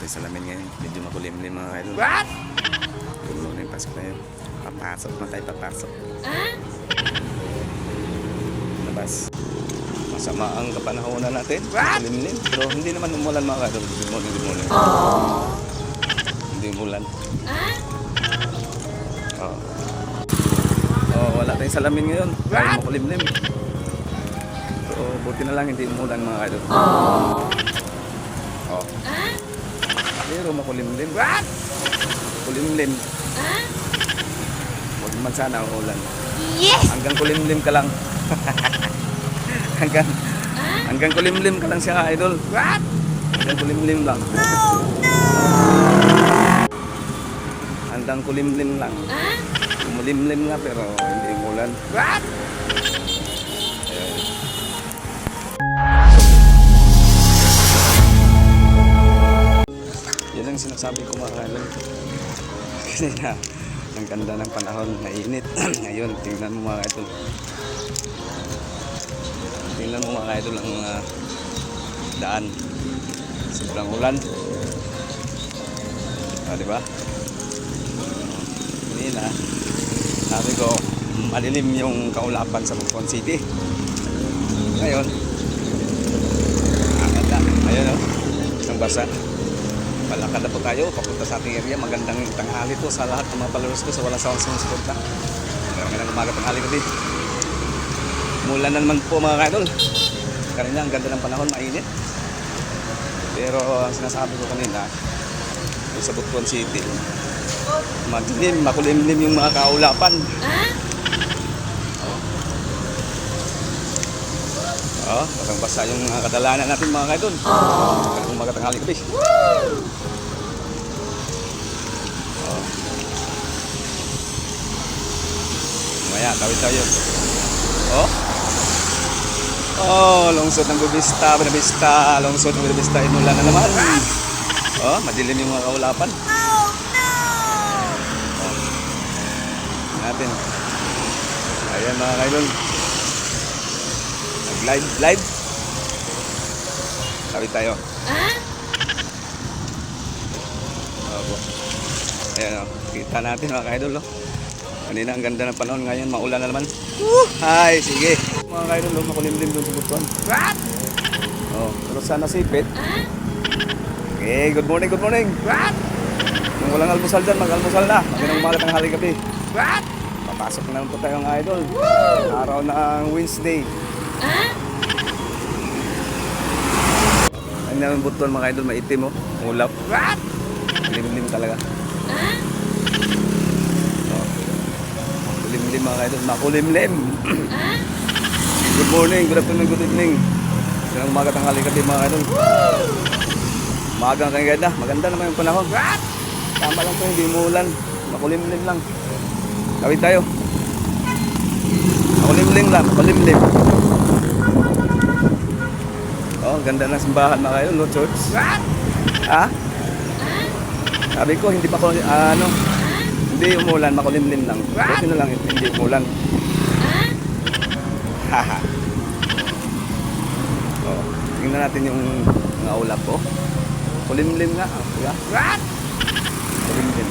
tayo sa lamin ngayon. Medyo makulimlim mga idol. What? Good morning, pasok tayo. Papasok na tayo, papasok. Labas. Masama ang kapanahonan natin. Makulimlim. Pero hindi naman umulan mga idol. Good morning, good morning. Hindi umulan. Wala tayong salamin ngayon. Dahil makulimlim. So, buti na lang hindi umulan mga idol. Pero makulimlim. Kulimlim. Huwag naman sana ang ulan. Yes! Hanggang kulimlim ka lang. hanggang kulimlim ka lang siya idol. Hanggang kulimlim lang. Hanggang kulimlim lang. Kumulimlim nga pero hindi umulan. Yan ang sinasabi ko mga kailan. Kasi na, ang ganda ng panahon, mainit. Ngayon, tingnan mo mga idol. Tingnan mo mga idol ang daan. Sobrang ulan. Diba? Kanina, sabi ko, malilim yung kaulapan sa Butuan City. Ngayon, agad na. Ayun o, isang basa. Palakad na po tayo, papunta sa ating area. Magandang tanghali po sa lahat ng mga followers ko sa walang sawang sumusuporta. Magandang umaga tanghali ko din. Mulan na naman po mga idol. Kanina ang ganda ng panahon, mainit. Pero ang sinasabi ko kanina, sa Butuan City, madilim, makulimlim yung mga kaulapan. Parang basa yung mga kadalanan natin mga idol. Magandang umaga tanghali ko din. Maya, tawid tayo. Lungsod ng Bubista, Benavista, lungsod ng Benavista, inulan na naman. Madilim yung mga kaulapan. Natin. Ayan mga kaidol. Nag-live. Tawid tayo. Ayan kita natin mga kaidol. Kanina ang ganda ng panahon, ngayon maulan na naman. Hi, sige. Mga kaidol, makulimlim doon sa Butuan. Pero sana sipit. Okay, good morning. Kung walang almusal dyan, mag-almusal na. Magandang umaga tanghali gabi. Papasok na naman po tayo mga idol. Araw ng Wednesday. Ang naman Butuan mga idol, maitim oh. Ulap. Limlim talaga. Limlim mga idol, makulimlim. Good morning, good afternoon, good evening. Magandang umaga tanghali gabi mga idol. Umagang kagad na, maganda naman yung panahon. Tama lang po, hindi umulan. Makulimlim lang. Tawid tayo. Makulimlim lang, makulimlim. Ganda ng simbahan mga kayo, no church. Sabi ko, hindi pa ko, hindi umulan, makulimlim lang. Buti na lang, hindi umulan. Haha. Tingnan natin yung mga ulap po. Kulimlim nga. Kulimlim.